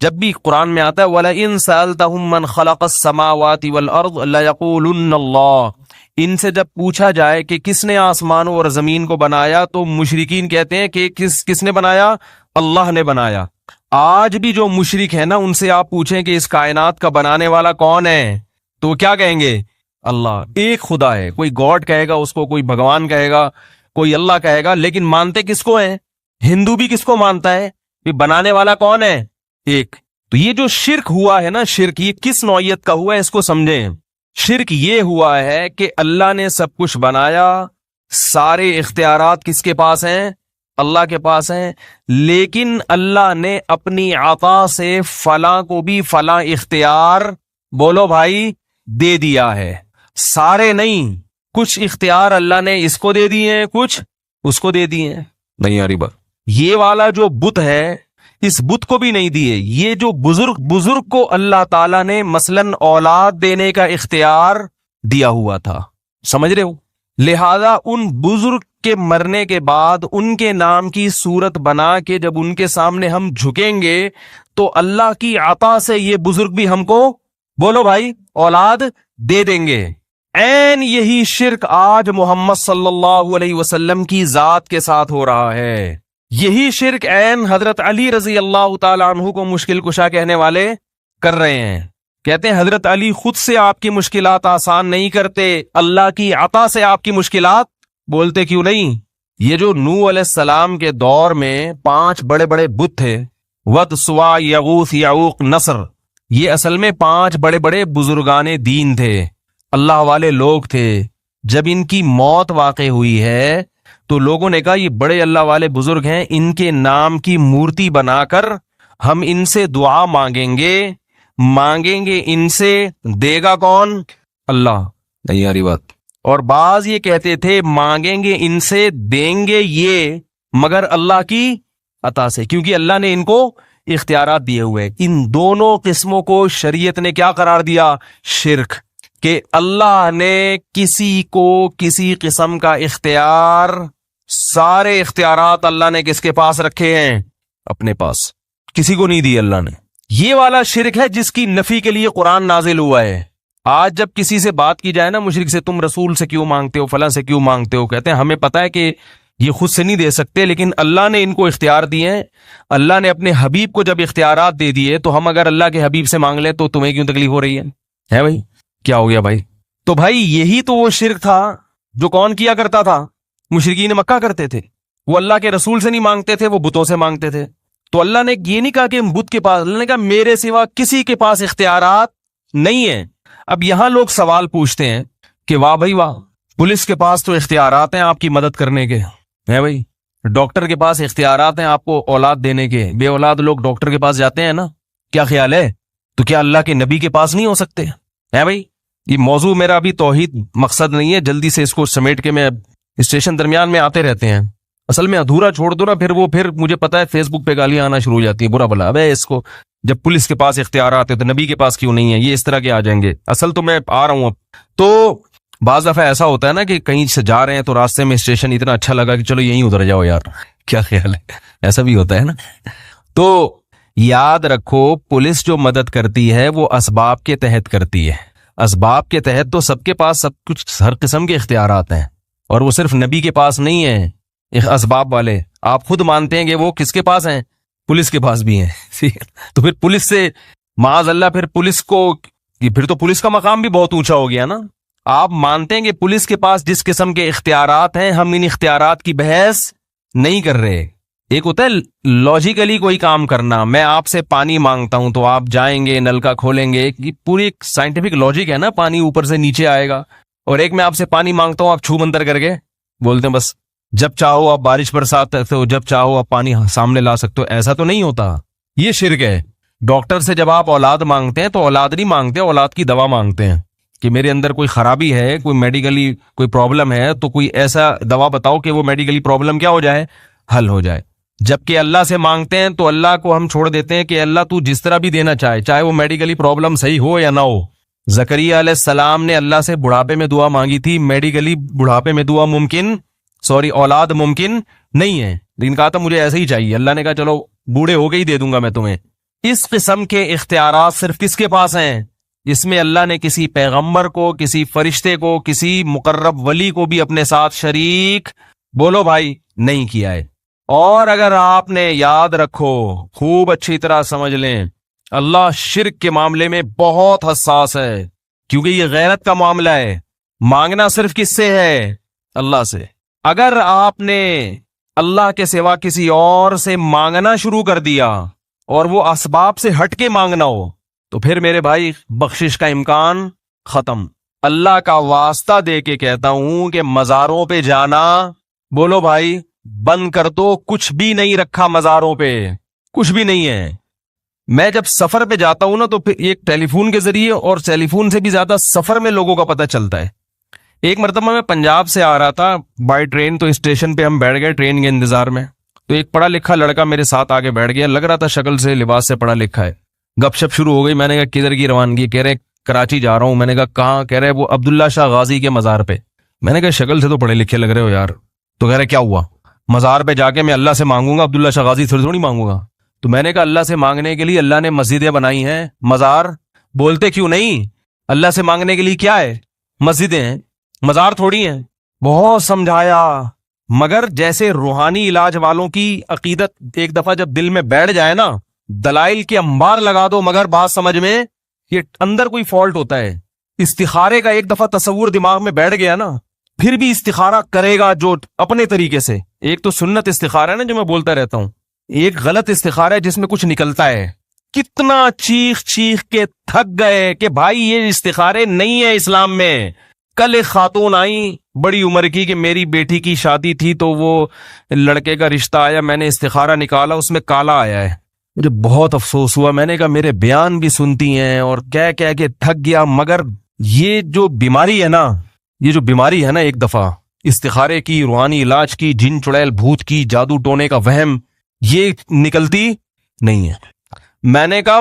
A: جب بھی قرآن میں آتا ہے وَلَئِن سَأَلْتَهُم مَّنْ خَلَقَ السَّمَاوَاتِ وَالْأَرْضَ لَيَقُولُنَّ اللَّهُ، ان سے جب پوچھا جائے کہ کس نے آسمانوں اور زمین کو بنایا تو مشرکین کہتے ہیں کہ کس نے بنایا؟ اللہ نے بنایا. آج بھی جو مشرک ہے نا ان سے آپ پوچھیں کہ اس کائنات کا بنانے والا کون ہے تو کیا کہیں گے؟ اللہ. ایک خدا ہے، کوئی گاڈ کہے گا اس کو، کوئی بھگوان کہے گا، کوئی اللہ کہے گا، لیکن مانتے کس کو ہیں؟ ہندو بھی کس کو مانتا ہے کہ بنانے والا کون ہے؟ ایک. تو یہ جو شرک ہوا ہے نا، شرک یہ کس نوعیت کا ہوا ہے اس کو سمجھیں. شرک یہ ہوا ہے کہ اللہ نے سب کچھ بنایا، سارے اختیارات کس کے پاس ہیں؟ اللہ کے پاس ہیں، لیکن اللہ نے اپنی عطا سے فلاں کو بھی فلاں اختیار بولو بھائی دے دیا ہے. سارے نہیں، کچھ اختیار اللہ نے اس کو دے دیے ہیں، کچھ اس کو دے دیے ہیں. نہیں یاری بات. یہ والا جو بت ہے اس بت کو بھی نہیں دیے. یہ جو بزرگ کو اللہ تعالیٰ نے مثلاً اولاد دینے کا اختیار دیا ہوا تھا، سمجھ رہے ہو؟ لہذا ان بزرگ کے مرنے کے بعد ان کے نام کی صورت بنا کے جب ان کے سامنے ہم جھکیں گے تو اللہ کی عطا سے یہ بزرگ بھی ہم کو بولو بھائی اولاد دے دیں گے. عین یہی شرک آج محمد صلی اللہ علیہ وسلم کی ذات کے ساتھ ہو رہا ہے. یہی شرک عین حضرت علی رضی اللہ تعالیٰ عنہ کو مشکل کشا کہنے والے کر رہے ہیں. کہتے ہیں حضرت علی خود سے آپ کی مشکلات آسان نہیں کرتے، اللہ کی عطا سے آپ کی مشکلات بولتے کیوں نہیں؟ یہ جو نوح علیہ السلام کے دور میں 5 بڑے بڑے بت تھے، ود، سوا، یغوث، یعوق، نصر، یہ اصل میں 5 بڑے بڑے بزرگان دین تھے، اللہ والے لوگ تھے. جب ان کی موت واقع ہوئی ہے تو لوگوں نے کہا یہ بڑے اللہ والے بزرگ ہیں، ان کے نام کی مورتی بنا کر ہم ان سے دعا مانگیں گے ان سے دے گا کون؟ اللہ. نہیں یاری بات. اور بعض یہ کہتے تھے مانگیں گے ان سے دیں گے یہ مگر اللہ کی عطا سے، کیونکہ اللہ نے ان کو اختیارات دیے ہوئے. ان دونوں قسموں کو شریعت نے کیا قرار دیا؟ شرک. کہ اللہ نے کسی کو کسی قسم کا اختیار، سارے اختیارات اللہ نے کس کے پاس رکھے ہیں؟ اپنے پاس، کسی کو نہیں دی اللہ نے. یہ والا شرک ہے جس کی نفی کے لیے قرآن نازل ہوا ہے. آج جب کسی سے بات کی جائے نا مشرک سے، تم رسول سے کیوں مانگتے ہو، فلاں سے کیوں مانگتے ہو، کہتے ہیں ہمیں پتہ ہے کہ یہ خود سے نہیں دے سکتے، لیکن اللہ نے ان کو اختیار دیے ہیں. اللہ نے اپنے حبیب کو جب اختیارات دے دیے تو ہم اگر اللہ کے حبیب سے مانگ لیں تو تمہیں کیوں تکلیف ہو رہی ہے بھائی؟ کیا ہو گیا بھائی؟ تو بھائی یہی تو وہ شرک تھا جو کون کیا کرتا تھا؟ مشرکین مکہ کرتے تھے. وہ اللہ کے رسول سے نہیں مانگتے تھے، وہ بتوں سے مانگتے تھے. تو اللہ نے یہ نہیں کہا کہ بت کے پاس، اللہ نے کہا میرے سوا کسی کے پاس اختیارات نہیں ہیں. اب یہاں لوگ سوال پوچھتے ہیں کہ واہ بھائی واہ، پولیس کے پاس تو اختیارات ہیں آپ کی مدد کرنے کے، ہے بھائی، ڈاکٹر کے پاس اختیارات ہیں آپ کو اولاد دینے کے، بے اولاد لوگ ڈاکٹر کے پاس جاتے ہیں نا، کیا خیال ہے؟ تو کیا اللہ کے نبی کے پاس نہیں ہو سکتے؟ ہے بھائی. یہ موضوع میرا ابھی توحید مقصد نہیں ہے، جلدی سے اس کو سمیٹ کے میں اسٹیشن درمیان میں آتے رہتے ہیں، اصل میں ادھورا چھوڑ دو نا، پھر مجھے پتا ہے فیس بک پہ گالیاں آنا شروع ہو جاتی ہیں، برا بلا ابے اس کو، جب پولیس کے پاس اختیارات ہے تو نبی کے پاس کیوں نہیں ہے؟ یہ اس طرح کے آ جائیں گے. اصل تو میں آ رہا ہوں اب. تو بعض دفعہ ایسا ہوتا ہے نا کہ کہیں سے جا رہے ہیں تو راستے میں اسٹیشن اتنا اچھا لگا کہ چلو یہیں اتر جاؤ یار، کیا خیال ہے؟ ایسا بھی ہوتا ہے نا. تو یاد رکھو پولیس جو مدد کرتی ہے وہ اسباب کے تحت کرتی ہے. اسباب کے تحت تو سب کے پاس سب کچھ، ہر قسم کے اختیارات ہیں، اور وہ صرف نبی کے پاس نہیں ہیں. اسباب والے آپ خود مانتے ہیں کہ وہ کس کے پاس ہیں؟ پولیس کے پاس بھی ہیں. تو پھر پولیس سے معاذ اللہ، پھر پولیس کو، پھر تو پولیس کا مقام بھی بہت اونچا ہو گیا نا. آپ مانتے ہیں کہ پولیس کے پاس جس قسم کے اختیارات ہیں، ہم ان اختیارات کی بحث نہیں کر رہے. ایک ہوتا ہے لاجیکلی کوئی کام کرنا، میں آپ سے پانی مانگتا ہوں تو آپ جائیں گے نلکا کھولیں گے، یہ پوری ایک سائنٹیفک لاجک ہے نا، پانی اوپر سے نیچے آئے گا. اور ایک میں آپ سے پانی مانگتا ہوں، آپ چھو منتر کر کے بولتے ہیں بس جب چاہو آپ بارش برسات سکتے ہو، جب چاہو آپ پانی سامنے لا سکتے ہو. ایسا تو نہیں ہوتا، یہ شرک ہے. ڈاکٹر سے جب آپ اولاد مانگتے ہیں تو اولاد نہیں مانگتے، اولاد کی دوا مانگتے ہیں کہ میرے اندر کوئی خرابی ہے، کوئی میڈیکلی کوئی پرابلم ہے، تو کوئی ایسا دوا بتاؤ کہ وہ میڈیکلی پرابلم کیا ہو جائے، حل ہو جائے. جبکہ اللہ سے مانگتے ہیں تو اللہ کو ہم چھوڑ دیتے ہیں کہ اللہ تو جس طرح بھی دینا چاہے، چاہے وہ میڈیکلی پرابلم صحیح ہو یا نہ ہو. زکریا علیہ السلام نے اللہ سے بڑھاپے میں دعا مانگی تھی، میڈیکلی بڑھاپے میں دعا اولاد ممکن نہیں ہے، لیکن کہا تھا مجھے ایسے ہی چاہیے. اللہ نے کہا چلو بوڑھے ہو کے ہی دے دوں گا میں تمہیں. اس قسم کے اختیارات صرف کس کے پاس ہیں؟ اس میں اللہ نے کسی پیغمبر کو، کسی فرشتے کو، کسی مقرب ولی کو بھی اپنے ساتھ شریک، بولو بھائی، نہیں کیا ہے. اور اگر آپ نے یاد رکھو، خوب اچھی طرح سمجھ لیں، اللہ شرک کے معاملے میں بہت حساس ہے، کیونکہ یہ غیرت کا معاملہ ہے. مانگنا صرف کس سے ہے؟ اللہ سے. اگر آپ نے اللہ کے سوا کسی اور سے مانگنا شروع کر دیا اور وہ اسباب سے ہٹ کے مانگنا ہو تو پھر میرے بھائی بخشش کا امکان ختم. اللہ کا واسطہ دے کے کہتا ہوں کہ مزاروں پہ جانا، بولو بھائی، بند کر دو. کچھ بھی نہیں رکھا مزاروں پہ، کچھ بھی نہیں ہے. میں جب سفر پہ جاتا ہوں نا تو پھر ایک ٹیلی فون کے ذریعے، اور ٹیلی فون سے بھی زیادہ سفر میں لوگوں کا پتہ چلتا ہے. ایک مرتبہ میں پنجاب سے آ رہا تھا بائی ٹرین، تو اسٹیشن پہ ہم بیٹھ گئے ٹرین کے انتظار میں، تو ایک پڑھا لکھا لڑکا میرے ساتھ آگے بیٹھ گیا، لگ رہا تھا شکل سے لباس سے پڑھا لکھا ہے. گپ شپ شروع ہو گئی. میں نے کہا کدھر کی روانگی؟ کہہ رہے کراچی جا رہا ہوں. میں نے کہا کہاں؟ کہہ رہے وہ عبداللہ شاہ غازی کے مزار پہ. میں نے کہا شکل سے تو پڑھے لکھے لگ رہے ہو یار. تو کہہ رہے کیا ہوا؟ مزار پہ جا کے میں اللہ سے مانگوں گا؟ عبداللہ شاہ غازی تھوڑی مانگوں گا. تو میں نے کہا اللہ سے مانگنے کے لیے اللہ نے مسجدیں بنائی ہیں، مزار بولتے کیوں نہیں؟ اللہ سے مانگنے کے لیے کیا ہے؟ مسجدیں ہیں، مزار تھوڑی ہیں. بہت سمجھایا، مگر جیسے روحانی علاج والوں کی عقیدت ایک دفعہ جب دل میں بیٹھ جائے نا، دلائل کے انبار لگا دو مگر بات سمجھ میں، یہ اندر کوئی فالٹ ہوتا ہے. استخارے کا ایک دفعہ تصور دماغ میں بیٹھ گیا نا، پھر بھی استخارہ کرے گا جو اپنے طریقے سے. ایک تو سنت استخارہ ہے نا جو میں بولتا رہتا ہوں، ایک غلط استخارہ ہے جس میں کچھ نکلتا ہے. کتنا چیخ چیخ کے تھک گئے کہ بھائی یہ استخارے نہیں ہے اسلام میں. کل ایک خاتون آئی بڑی عمر کی کہ میری بیٹی کی شادی تھی تو وہ لڑکے کا رشتہ آیا، میں نے استخارہ نکالا، اس میں کالا آیا ہے. مجھے بہت افسوس ہوا. میں نے کہا میرے بیان بھی سنتی ہیں اور کہہ کہہ کے تھک گیا، مگر یہ جو بیماری ہے نا، یہ جو بیماری ہے نا، ایک دفعہ استخارے کی، روحانی علاج کی، جن چڑیل بھوت کی، جادو ٹونے کا وہم، یہ نکلتی نہیں ہے. میں نے کہا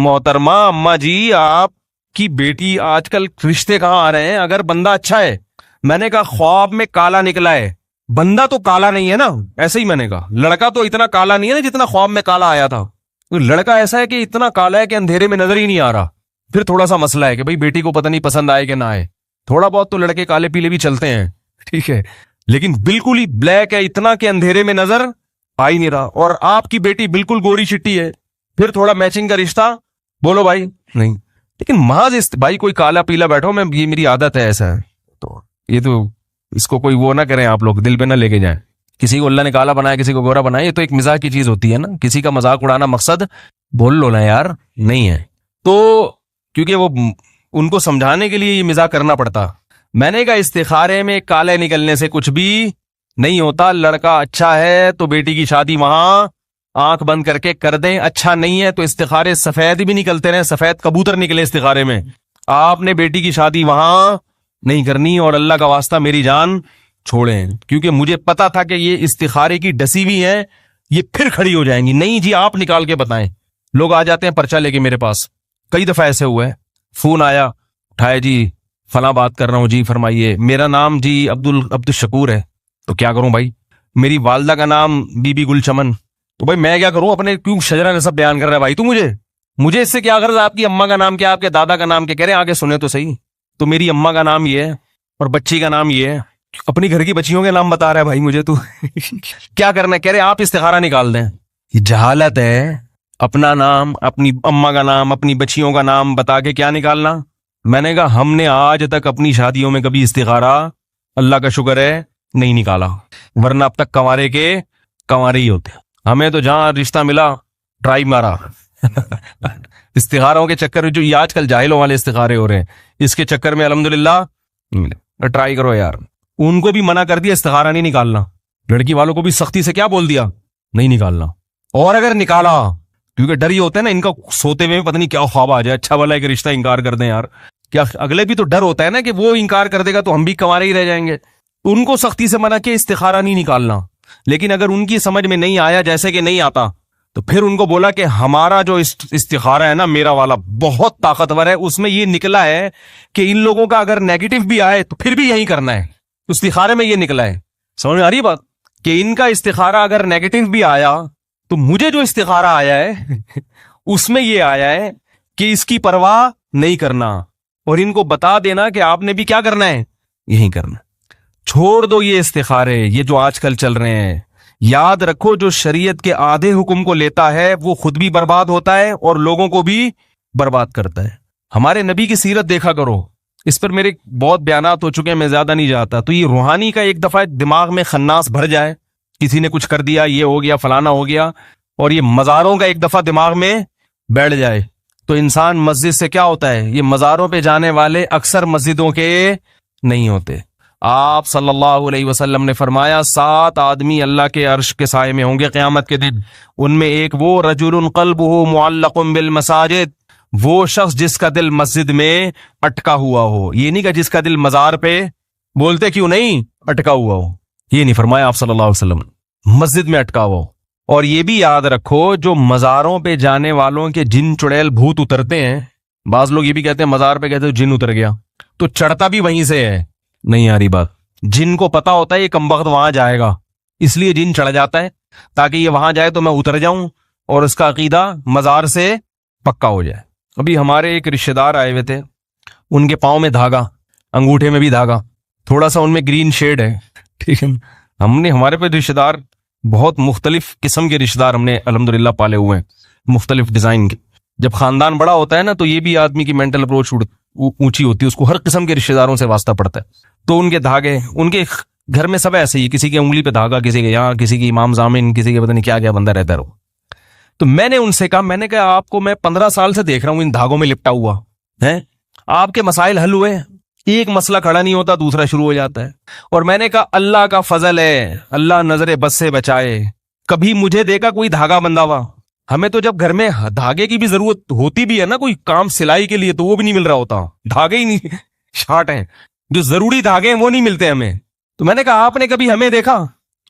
A: محترمہ اماں جی، آپ کی بیٹی آج کل رشتے کہاں آ رہے ہیں اگر بندہ اچھا ہے؟ میں نے کہا خواب میں کالا نکلا ہے، بندہ تو کالا نہیں ہے نا, ایسے ہی میں نے کہا لڑکا تو اتنا کالا نہیں ہے نا جتنا خواب میں کالا آیا تھا. لڑکا ایسا ہے کہ اتنا کالا ہے کہ اندھیرے میں نظر ہی نہیں آ رہا. پھر تھوڑا سا مسئلہ ہے کہ بھائی بیٹی کو پتہ نہیں پسند آئے کہ نہ آئے, تھوڑا بہت تو لڑکے کالے پیلے بھی چلتے ہیں, ٹھیک ہے, لیکن بالکل ہی بلیک ہے, اتنا کہ اندھیرے میں نظر آ ہی نہیں رہا. اور آپ کی بیٹی بالکل گوری چٹی ہے, پھر تھوڑا میچنگ کا رشتہ بولو بھائی نہیں. لیکن محض بھائی کوئی کالا پیلا بیٹھو, میں یہ میری عادت ہے ایسا ہے, تو یہ تو اس کو کوئی وہ نہ کریں آپ لوگ, دل پہ نہ لے کے جائیں. کسی کو اللہ نے کالا بنایا, کسی کو گورا بنایا, یہ تو ایک مزاح کی چیز ہوتی ہے نا. کسی کا مذاق اڑانا مقصد بول لو نا یار نہیں ہے. تو کیونکہ وہ ان کو سمجھانے کے لیے یہ مزاح کرنا پڑتا. میں نے کہا استخارے میں کالے نکلنے سے کچھ بھی نہیں ہوتا. لڑکا اچھا ہے تو بیٹی کی شادی وہاں آنکھ بند کر کے کر دیں, اچھا نہیں ہے تو استخارے سفید بھی نکلتے رہے, سفید کبوتر نکلے استخارے میں, آپ نے بیٹی کی شادی وہاں نہیں کرنی. اور اللہ کا واسطہ میری جان چھوڑیں, کیونکہ مجھے پتا تھا کہ یہ استخارے کی ڈسی ہوئی ہیں, یہ پھر کھڑی ہو جائیں گی. نہیں جی آپ نکال کے بتائیں. لوگ آ جاتے ہیں پرچہ لے کے میرے پاس, کئی دفعہ ایسے ہوئے ہیں. فون آیا, اٹھائے, جی فلاں بات کر رہا ہوں, جی فرمائیے. میرا نام جی عبد الشکور ہے. تو کیا کروں بھائی؟ میری والدہ کا نام بی بی گل چمن. تو بھائی میں کیا کروں, اپنے کیوں شجرہ نسب بیان کر رہا ہے بھائی تو مجھے اس سے کیا غرض؟ آپ کی اماں کا نام کیا, آپ کے دادا کا نام کیا؟ کہہ رہے ہیں آگے سنے تو صحیح. تو میری اماں کا نام یہ ہے اور بچی کا نام یہ ہے. اپنی گھر کی بچیوں کے نام بتا رہا ہے بھائی مجھے, تو کیا کرنا ہے؟ کہہ رہے آپ استخارہ نکال دیں. یہ جہالت ہے. اپنا نام, اپنی اماں کا نام, اپنی بچیوں کا نام بتا کے کیا نکالنا؟ میں نے کہا ہم نے آج تک اپنی شادیوں میں کبھی استخارہ, اللہ کا شکر ہے, نہیں نکالا, ورنہ اب تک کنوارے کے کنوارے ہی ہوتے. ہمیں تو جہاں رشتہ ملا ٹرائی مارا. استخاروں کے چکر میں جو یہ آج کل جاہلوں والے استخارے ہو رہے ہیں, اس کے چکر میں الحمدللہ ٹرائی کرو یار. ان کو بھی منع کر دیا استخارہ نہیں نکالنا, لڑکی والوں کو بھی سختی سے کیا بول دیا, نہیں نکالنا. اور اگر نکالا, کیونکہ ڈر یہ ہوتا ہے نا ان کا, سوتے میں پتہ نہیں کیا خواب آ جائے, اچھا والا ایک رشتہ انکار کر دیں یار. کیا اگلے بھی تو ڈر ہوتا ہے نا کہ وہ انکار کر دے گا تو ہم بھی کنوارے ہی رہ جائیں گے. ان کو سختی سے منع کہ استخارہ نہیں نکالنا. لیکن اگر ان کی سمجھ میں نہیں آیا, جیسے کہ نہیں آتا, تو پھر ان کو بولا کہ ہمارا جو استخارہ ہے نا, میرا والا بہت طاقتور ہے, اس میں یہ نکلا ہے کہ ان لوگوں کا اگر نیگیٹو بھی آئے تو پھر بھی یہی کرنا ہے. استخارے میں یہ نکلا ہے. سمجھ میں آ رہی بات؟ کہ ان کا استخارہ اگر نیگیٹو بھی آیا تو مجھے جو استخارہ آیا ہے اس میں یہ آیا ہے کہ اس کی پرواہ نہیں کرنا, اور ان کو بتا دینا کہ آپ نے بھی کیا کرنا ہے, یہی کرنا. چھوڑ دو یہ استخارے, یہ جو آج کل چل رہے ہیں. یاد رکھو جو شریعت کے آدھے حکم کو لیتا ہے وہ خود بھی برباد ہوتا ہے اور لوگوں کو بھی برباد کرتا ہے. ہمارے نبی کی سیرت دیکھا کرو, اس پر میرے بہت بیانات ہو چکے ہیں, میں زیادہ نہیں جاتا. تو یہ روحانی کا ایک دفعہ دماغ میں خناس بھر جائے, کسی نے کچھ کر دیا, یہ ہو گیا, فلانا ہو گیا, اور یہ مزاروں کا ایک دفعہ دماغ میں بیٹھ جائے, تو انسان مسجد سے کیا ہوتا ہے, یہ مزاروں پہ جانے والے اکثر مسجدوں کے نہیں ہوتے. آپ صلی اللہ علیہ وسلم نے فرمایا 7 آدمی اللہ کے عرش کے سائے میں ہوں گے قیامت کے دن. ان میں ایک وہ رجل قلبہ معلق بالمساجد, وہ شخص جس کا دل مسجد میں اٹکا ہوا ہو. یہ نہیں کہ جس کا دل مزار پہ بولتے کیوں نہیں اٹکا ہوا ہو, یہ نہیں فرمایا آپ صلی اللہ علیہ وسلم, مسجد میں اٹکا ہوا ہو. اور یہ بھی یاد رکھو جو مزاروں پہ جانے والوں کے جن چڑیل بھوت اترتے ہیں, بعض لوگ یہ بھی کہتے ہیں مزار پہ کہتے ہیں جن اتر گیا, تو چڑھتا بھی وہیں سے ہے. نہیں آ رہی بات؟ جن کو پتا ہوتا ہے یہ کمبخت وہاں جائے گا, اس لیے جن چڑھ جاتا ہے تاکہ یہ وہاں جائے تو میں اتر جاؤں اور اس کا عقیدہ مزار سے پکا ہو جائے. ابھی ہمارے ایک رشتے دار آئے ہوئے تھے, ان کے پاؤں میں دھاگا, انگوٹھے میں بھی دھاگا, تھوڑا سا ان میں گرین شیڈ ہے, ٹھیک ہے. ہم نے ہمارے پہ رشتے دار بہت مختلف قسم کے رشتے دار ہم نے الحمدللہ پالے ہوئے ہیں, مختلف ڈیزائن کے. جب خاندان بڑا ہوتا ہے نا تو یہ بھی آدمی کی مینٹل اپروچ اونچی ہوتی ہے, اس کو ہر قسم کے رشتے داروں سے واسطہ پڑتا ہے. تو ان کے دھاگے, ان کے گھر میں سب ایسے ہی, کسی کی انگلی پہ دھاگا, کسی کے یہاں, کسی کی امام زامن, کسی کے پتہ نہیں کیا کیا بندہ رہتا ہے. تو میں نے ان سے کہا, میں نے کہا آپ کو میں 15 سال سے دیکھ رہا ہوں ان دھاگوں میں لپٹا ہوا ہے, آپ کے مسائل حل ہوئے, ایک مسئلہ کھڑا نہیں ہوتا دوسرا شروع ہو جاتا ہے. اور میں نے کہا اللہ کا فضل ہے, اللہ نظر بد سے بچائے, کبھی مجھے دیکھا کوئی دھاگا بندھا ہوا. ہمیں تو جب گھر میں دھاگے کی بھی ضرورت ہوتی بھی ہے نا, کوئی کام سلائی کے لیے, تو وہ بھی نہیں مل رہا ہوتا, دھاگے ہی نہیں شارٹ ہیں, جو ضروری دھاگے ہیں وہ نہیں ملتے ہمیں. تو میں نے کہا آپ نے کبھی ہمیں دیکھا؟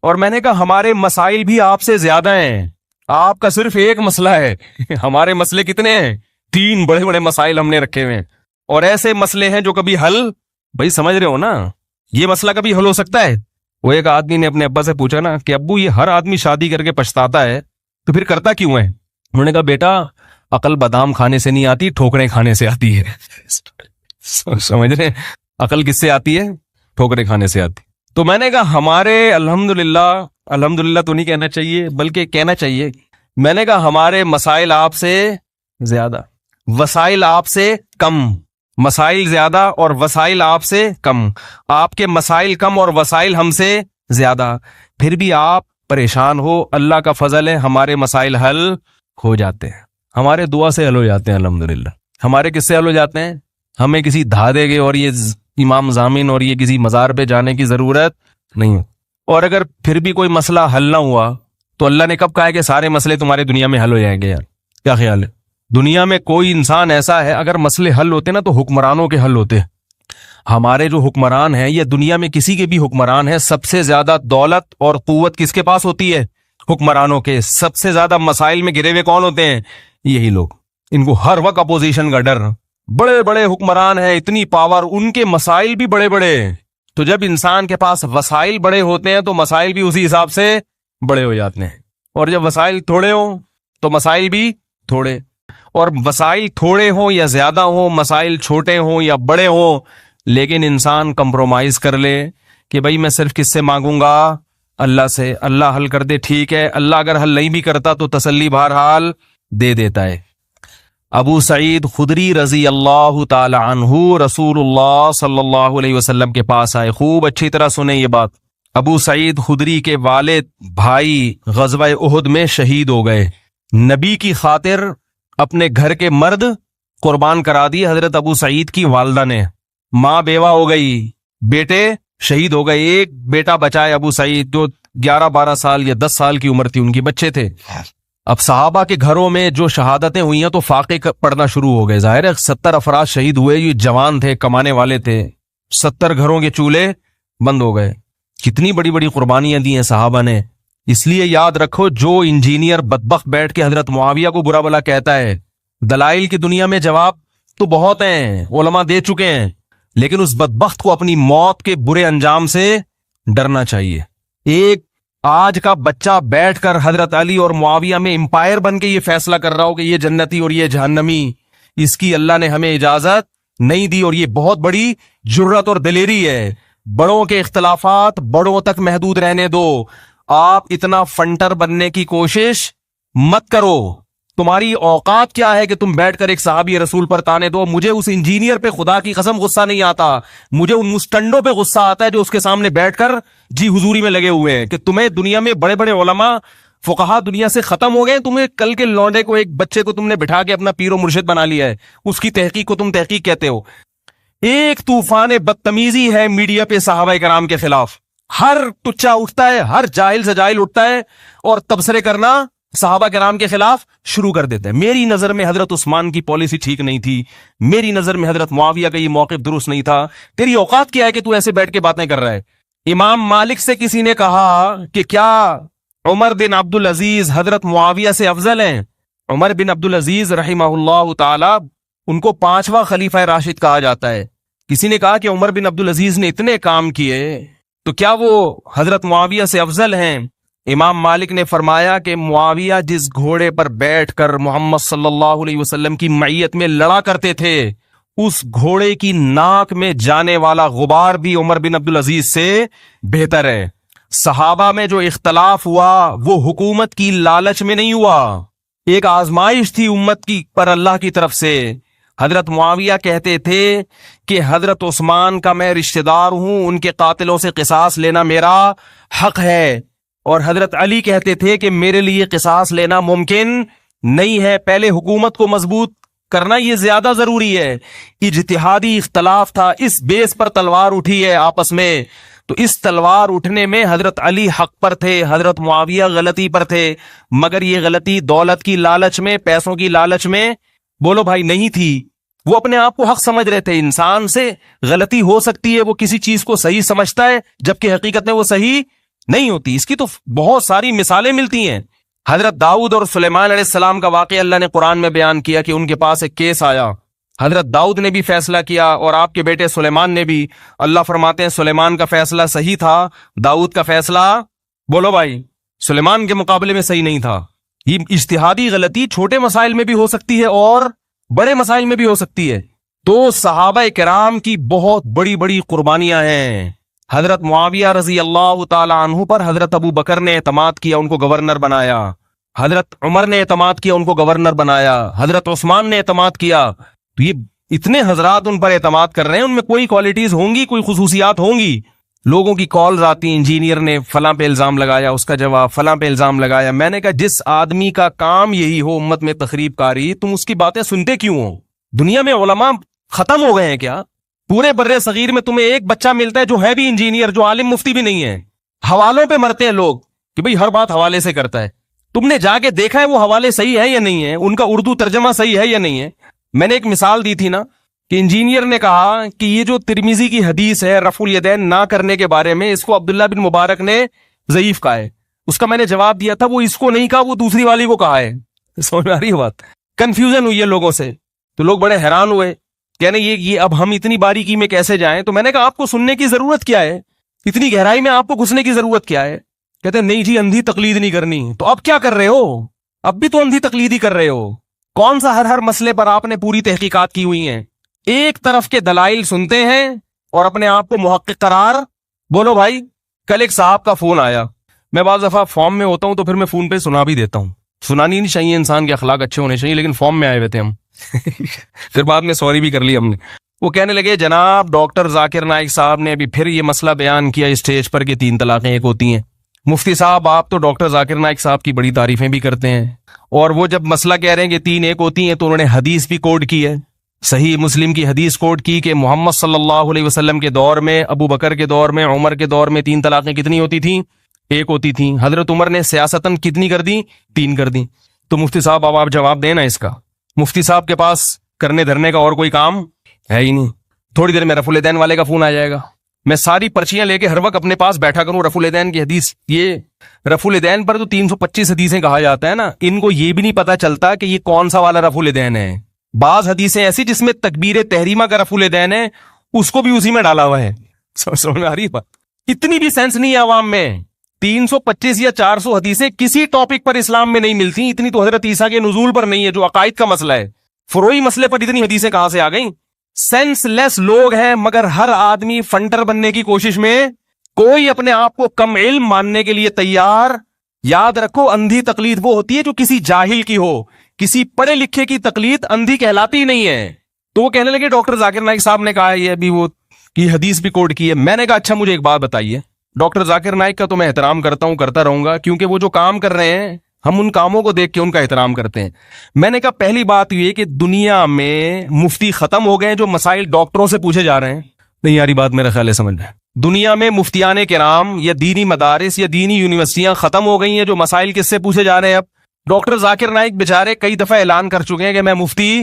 A: اور میں نے کہا ہمارے مسائل بھی آپ سے زیادہ ہیں, آپ کا صرف ایک مسئلہ ہے, ہمارے مسئلے کتنے ہیں, 3 بڑے بڑے مسائل ہم نے رکھے ہوئے ہیں. اور ایسے مسئلے ہیں جو کبھی حل, بھائی سمجھ رہے ہو نا, یہ مسئلہ کبھی حل ہو سکتا ہے
B: وہ ایک آدمی نے اپنے ابا سے پوچھا نا کہ ابو یہ ہر آدمی شادی کر کے پچھتاتا ہے تو پھر کرتا کیوں ہے؟ انہوں نے کہا بیٹا عقل بادام کھانے سے نہیں آتی، ٹھوکریں کھانے سے آتی ہے۔ سمجھ رہے ہیں؟ عقل کس سے آتی ہے؟ ٹھوکریں کھانے سے آتی۔ تو میں نے کہا ہمارے الحمدللہ تو نہیں کہنا چاہیے بلکہ کہنا چاہیے، میں نے کہا ہمارے مسائل آپ سے زیادہ، وسائل آپ سے کم، مسائل زیادہ اور وسائل آپ سے کم، آپ کے مسائل کم اور وسائل ہم سے زیادہ، پھر بھی آپ پریشان ہو، اللہ کا فضل ہے ہمارے مسائل حل ہو جاتے ہیں، ہمارے دعا سے حل ہو جاتے ہیں الحمدللہ۔ ہمارے کس سے حل ہو جاتے ہیں؟ ہمیں کسی دھادے کے اور یہ امام ضامن اور یہ کسی مزار پہ جانے کی ضرورت نہیں ہے۔ اور اگر پھر بھی کوئی مسئلہ حل نہ ہوا تو اللہ نے کب کہا ہے کہ سارے مسئلے تمہارے دنیا میں حل ہو جائیں گے؟ یار کیا خیال ہے؟ دنیا میں کوئی انسان ایسا ہے اگر مسئلے حل ہوتے نا تو حکمرانوں کے حل ہوتے۔ ہمارے جو حکمران ہیں، یہ دنیا میں کسی کے بھی حکمران ہیں، سب سے زیادہ دولت اور قوت کس کے پاس ہوتی ہے؟ حکمرانوں کے۔ سب سے زیادہ مسائل میں گرے ہوئے کون ہوتے ہیں؟ یہی لوگ۔ ان کو ہر وقت اپوزیشن کا ڈر، بڑے بڑے حکمران ہیں، اتنی پاور، ان کے مسائل بھی بڑے بڑے۔ تو جب انسان کے پاس وسائل بڑے ہوتے ہیں تو مسائل بھی اسی حساب سے بڑے ہو جاتے ہیں، اور جب وسائل تھوڑے ہوں تو مسائل بھی تھوڑے۔ اور وسائل تھوڑے ہوں یا زیادہ ہوں، مسائل چھوٹے ہوں یا بڑے ہوں، لیکن انسان کمپرومائز کر لے کہ بھائی میں صرف کس سے مانگوں گا؟ اللہ سے۔ اللہ حل کر دے ٹھیک ہے، اللہ اگر حل نہیں بھی کرتا تو تسلی بہرحال دے دیتا ہے۔ ابو سعید خدری رضی اللہ تعالی عنہ رسول اللہ صلی اللہ علیہ وسلم کے پاس آئے۔ خوب اچھی طرح سنیں یہ بات۔ ابو سعید خدری کے والد بھائی غزوہ احد میں شہید ہو گئے۔ نبی کی خاطر اپنے گھر کے مرد قربان کرا دی حضرت ابو سعید کی والدہ نے۔ ماں بیوہ ہو گئی، بیٹے شہید ہو گئے، ایک بیٹا بچائے ابو سعید جو 11-12 سال یا 10 سال کی عمر تھی، ان کے بچے تھے۔ اب صحابہ کے گھروں میں جو شہادتیں ہوئی ہیں تو فاقے پڑنا شروع ہو گئے۔ ظاہر ہے 70 افراد شہید ہوئے، یہ جوان تھے، کمانے والے تھے، 70 گھروں کے چولہے بند ہو گئے۔ کتنی بڑی بڑی قربانیاں دی ہیں صحابہ نے۔ اس لیے یاد رکھو، جو انجینئر بدبخت بیٹھ کے حضرت معاویہ کو برا بھلا کہتا ہے، دلائل کی دنیا میں جواب تو بہت ہیں، علماء دے چکے ہیں، لیکن اس بدبخت کو اپنی موت کے برے انجام سے ڈرنا چاہیے۔ ایک آج کا بچہ بیٹھ کر حضرت علی اور معاویہ میں امپائر بن کے یہ فیصلہ کر رہا ہو کہ یہ جنتی اور یہ جہنمی، اس کی اللہ نے ہمیں اجازت نہیں دی، اور یہ بہت بڑی جرأت اور دلیری ہے۔ بڑوں کے اختلافات بڑوں تک محدود رہنے دو، آپ اتنا فنٹر بننے کی کوشش مت کرو۔ تمہاری اوقات کیا ہے کہ تم بیٹھ کر ایک صحابی رسول پر تانے دو؟ مجھے اس انجینئر پہ خدا کی قسم غصہ نہیں آتا، مجھے ان مسٹنڈوں پہ غصہ آتا ہے جو اس کے سامنے بیٹھ کر جی حضوری میں لگے ہوئے ہیں کہ تمہیں دنیا میں بڑے بڑے علماء فقہا دنیا سے ختم ہو گئے، تمہیں کل کے لونڈے کو، ایک بچے کو تم نے بٹھا کے اپنا پیر و مرشد بنا لیا ہے، اس کی تحقیق کو تم تحقیق کہتے ہو۔ ایک طوفان بدتمیزی ہے میڈیا پہ صحابہ کرام کے خلاف، ہر ٹچا اٹھتا ہے، ہر جاہل سے جاہل اٹھتا ہے اور تبصرے کرنا صحابہ کرام کے خلاف شروع کر دیتے ہیں۔ میری نظر میں حضرت عثمان کی پالیسی ٹھیک نہیں تھی، میری نظر میں حضرت معاویہ کا یہ موقف درست نہیں تھا۔ تیری اوقات کیا ہے کہ تو ایسے بیٹھ کے باتیں کر رہا ہے؟ امام مالک سے کسی نے کہا کہ کیا عمر بن عبدالعزیز حضرت معاویہ سے افضل ہیں؟ عمر بن عبدالعزیز رحمہ اللہ تعالی، ان کو 5واں خلیفہ راشد کہا جاتا ہے۔ کسی نے کہا کہ عمر بن عبدالعزیز نے اتنے کام کیے تو کیا وہ حضرت معاویہ سے افضل ہیں؟ امام مالک نے فرمایا کہ معاویہ جس گھوڑے پر بیٹھ کر محمد صلی اللہ علیہ وسلم کی معیت میں لڑا کرتے تھے، اس گھوڑے کی ناک میں جانے والا غبار بھی عمر بن عبدالعزیز سے بہتر ہے۔ صحابہ میں جو اختلاف ہوا وہ حکومت کی لالچ میں نہیں ہوا، ایک آزمائش تھی امت کی پر اللہ کی طرف سے۔ حضرت معاویہ کہتے تھے کہ حضرت عثمان کا میں رشتہ دار ہوں، ان کے قاتلوں سے قصاص لینا میرا حق ہے، اور حضرت علی کہتے تھے کہ میرے لیے قصاص لینا ممکن نہیں ہے، پہلے حکومت کو مضبوط کرنا یہ زیادہ ضروری ہے۔ اجتہادی اختلاف تھا، اس بیس پر تلوار اٹھی ہے آپس میں، تو اس تلوار اٹھنے میں حضرت علی حق پر تھے، حضرت معاویہ غلطی پر تھے، مگر یہ غلطی دولت کی لالچ میں، پیسوں کی لالچ میں بولو بھائی نہیں تھی۔ وہ اپنے آپ کو حق سمجھ رہے تھے، انسان سے غلطی ہو سکتی ہے، وہ کسی چیز کو صحیح سمجھتا ہے جبکہ حقیقت میں وہ صحیح نہیں ہوتی۔ اس کی تو بہت ساری مثالیں ملتی ہیں۔ حضرت داؤد اور سلیمان علیہ السلام کا واقعہ اللہ نے قرآن میں بیان کیا کہ ان کے پاس ایک کیس آیا حضرت داؤد نے بھی فیصلہ کیا اور آپ کے بیٹے سلیمان نے بھی. اللہ فرماتے ہیں سلیمان کا فیصلہ صحیح تھا, داؤد کا فیصلہ بولو بھائی سلیمان کے مقابلے میں صحیح نہیں تھا. یہ اجتہادی غلطی چھوٹے مسائل میں بھی ہو سکتی ہے اور بڑے مسائل میں بھی ہو سکتی ہے. تو صحابہ کرام کی بہت بڑی بڑی قربانیاں ہیں. حضرت معاویہ رضی اللہ تعالی عنہ پر حضرت ابو بکر نے اعتماد کیا, ان کو گورنر بنایا. حضرت عمر نے اعتماد کیا, ان کو گورنر بنایا. حضرت عثمان نے اعتماد کیا. تو یہ اتنے حضرات ان پر اعتماد کر رہے ہیں, ان میں کوئی کوالٹیز ہوں گی, کوئی خصوصیات ہوں گی. لوگوں کی کالز آتی, انجینئر نے فلاں پہ الزام لگایا, اس کا جواب فلاں پہ الزام لگایا. میں نے کہا جس آدمی کا کام یہی ہو امت میں تخریب کاری, تم اس کی باتیں سنتے کیوں ہو؟ دنیا میں علماء ختم ہو گئے ہیں کیا؟ پورے بر صغیر میں تمہیں ایک بچہ ملتا ہے جو ہے بھی انجینئر, جو عالم مفتی بھی نہیں ہے. حوالوں پہ مرتے ہیں لوگ کہ بھئی ہر بات حوالے سے کرتا ہے. تم نے جا کے دیکھا ہے وہ حوالے صحیح ہے یا نہیں ہے, ان کا اردو ترجمہ صحیح ہے یا نہیں ہے؟ میں نے ایک مثال دی تھی نا کہ انجینئر نے کہا کہ یہ جو ترمذی کی حدیث ہے رفع الیدین نہ کرنے کے بارے میں, اس کو عبداللہ بن مبارک نے ضعیف کہا ہے. اس کا میں نے جواب دیا تھا وہ اس کو نہیں کہا, وہ دوسری والی کو کہا ہے. سمجھ میں آ رہی ہے بات؟ کنفیوژن ہوئی ہے لوگوں سے. تو لوگ بڑے حیران ہوئے, کہنے یہ اب ہم اتنی باریکی میں کیسے جائیں؟ تو میں نے کہا آپ کو سننے کی ضرورت کیا ہے, اتنی گہرائی میں آپ کو گھسنے کی ضرورت کیا ہے؟ کہتے ہیں نہیں جی اندھی تقلید نہیں کرنی. تو اب کیا کر رہے ہو؟ اب بھی تو اندھی تقلید ہی کر رہے ہو. کون سا ہر مسئلے پر آپ نے پوری تحقیقات کی ہوئی ہیں؟ ایک طرف کے دلائل سنتے ہیں اور اپنے آپ کو محقق قرار. بولو بھائی, کل ایک صاحب کا فون آیا. میں بعض دفعہ فارم میں ہوتا ہوں تو پھر میں فون پہ سنا بھی دیتا ہوں. سنانی نہیں چاہیے, انسان کے اخلاق اچھے ہونے چاہیے, لیکن فارم میں آئے ہوئے تھے ہم. پھر بعد میں سوری بھی کر لی ہم نے. وہ کہنے لگے جناب ڈاکٹر ذاکر نائک صاحب نے ابھی پھر یہ مسئلہ بیان کیا اسٹیج پر کہ 3 طلاقیں ایک ہوتی ہیں. مفتی صاحب آپ تو ڈاکٹر ذاکر نائک صاحب کی بڑی تعریفیں بھی کرتے ہیں, اور وہ جب مسئلہ کہہ رہے ہیں کہ 3 ایک ہوتی ہیں تو انہوں نے حدیث بھی کوٹ کی ہے, صحیح مسلم کی حدیث کوٹ کی کہ محمد صلی اللہ علیہ وسلم کے دور میں, ابو بکر کے دور میں, عمر کے دور میں 3 طلاقیں کتنی ہوتی تھیں؟ ایک ہوتی تھیں. حضرت عمر نے سیاستاً کتنی کر دی؟ 3 کر دی. تو مفتی صاحب اب آپ جواب دینا اس کا. مفتی صاحب کے پاس کرنے دھرنے کا اور کوئی کام ہے ہی نہیں. تھوڑی دیر میں رفع الیدین والے کا فون آ جائے گا, میں ساری پرچیاں لے کے ہر وقت اپنے پاس بیٹھا کروں. رفع الیدین کی حدیث, یہ رفع الیدین پر تو 325 حدیثیں کہا جاتا ہے نا, ان کو یہ بھی نہیں پتا چلتا کہ یہ کون سا والا رفع الیدین ہے. بعض حدیثیں ایسی جس میں تکبیر تحریمہ کا رفع الیدین ہے, اس کو بھی اسی میں ڈالا ہوا ہے. سمجھ میں آ رہی ہے بات؟ اتنی بھی سینس نہیں ہے عوام میں. 325 یا 400 حدیثیں کسی ٹاپک پر اسلام میں نہیں ملتی. اتنی تو حضرت عیسیٰ کے نزول پر نہیں ہے جو عقائد کا مسئلہ ہے. فروئی مسئلے پر اتنی حدیثیں کہاں سے آ گئیں؟ سینس لیس لوگ ہیں, مگر ہر آدمی فنٹر بننے کی کوشش میں, کوئی اپنے آپ کو کم علم ماننے کے لیے تیار. یاد رکھو اندھی تقلید وہ ہوتی ہے جو کسی جاہل کی ہو, کسی پڑھے لکھے کی تقلید اندھی کہلاتی نہیں ہے. تو وہ کہنے لگے ڈاکٹر ذاکر نائک صاحب نے کہا یہ ابھی وہ کی حدیث بھی کوٹ کی ہے. میں نے کہا اچھا مجھے ایک بات بتائیے, ڈاکٹر ذاکر نائک کا تو میں احترام کرتا ہوں, کرتا رہوں گا, کیونکہ وہ جو کام کر رہے ہیں ہم ان کاموں کو دیکھ کے ان کا احترام کرتے ہیں. میں نے کہا پہلی بات یہ کہ دنیا میں مفتی ختم ہو گئے جو مسائل ڈاکٹروں سے پوچھے جا رہے ہیں. نہیں یاری بات میرا خیال ہے سمجھ رہے ہیں. دنیا میں مفتیان کرام یا دینی مدارس یا دینی یونیورسٹیاں ختم ہو گئی ہیں جو مسائل کس سے پوچھے جا رہے ہیں. اب ڈاکٹر ذاکر نائک بیچارے کئی دفعہ اعلان کر چکے ہیں کہ میں مفتی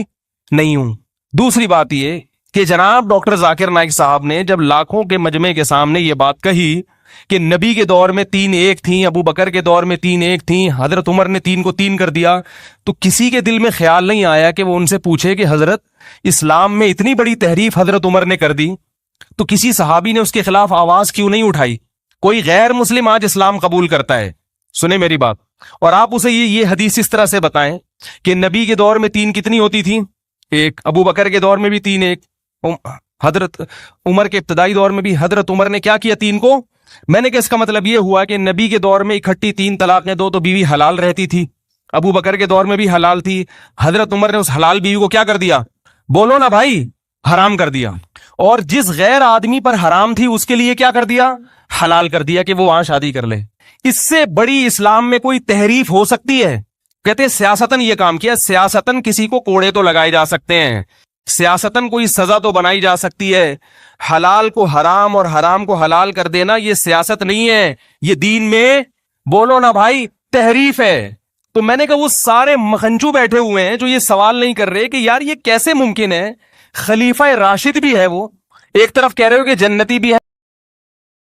B: نہیں ہوں. دوسری بات یہ کہ جناب ڈاکٹر ذاکر نائک صاحب نے جب لاکھوں کے مجمع کے سامنے یہ بات کہی کہ نبی کے دور میں 3 ایک تھیں, ابو بکر کے دور میں 3 ایک تھیں, حضرت عمر نے 3 کو 3 کر دیا, تو کسی کے دل میں خیال نہیں آیا کہ وہ ان سے پوچھے کہ حضرت اسلام میں اتنی بڑی تحریف حضرت عمر نے کر دی تو کسی صحابی نے اس کے خلاف آواز کیوں نہیں اٹھائی؟ کوئی غیر مسلم آج اسلام قبول کرتا ہے, سنیں میری بات, اور آپ اسے یہ حدیث اس طرح سے بتائیں کہ نبی کے دور میں 3 کتنی ہوتی تھیں؟ 1. ابو بکر کے دور میں بھی 3 ایک, حضرت عمر کے ابتدائی دور میں بھی حضرت عمر نے کیا کیا 3 کو. میں نے کہ اس کا مطلب یہ ہوا کہ نبی کے دور میں اکٹھی 3 طلاقیں 2 تو بیوی حلال رہتی تھی, ابو بکر کے دور میں بھی حلال تھی, حضرت عمر نے اس حلال بیوی کو کیا کر دیا؟ بولو نا بھائی, حرام کر دیا. اور جس غیر آدمی پر حرام تھی اس کے لیے کیا کر دیا؟ حلال کر دیا کہ وہ وہاں شادی کر لے. اس سے بڑی اسلام میں کوئی تحریف ہو سکتی ہے؟ کہتے ہیں سیاستاً یہ کام کیا. سیاستاً کسی کو کوڑے تو لگائے جا سکتے ہیں, سیاستاً کوئی سزا تو بنائی جا سکتی ہے. حلال کو حرام اور حرام کو حلال کر دینا یہ سیاست نہیں ہے, یہ دین میں بولو نا بھائی تحریف ہے. تو میں نے کہا وہ سارے مخنچو بیٹھے ہوئے ہیں جو یہ سوال نہیں کر رہے کہ یار یہ کیسے ممکن ہے. خلیفہ راشد بھی ہے, وہ ایک طرف کہہ رہے ہو کہ جنتی بھی ہے,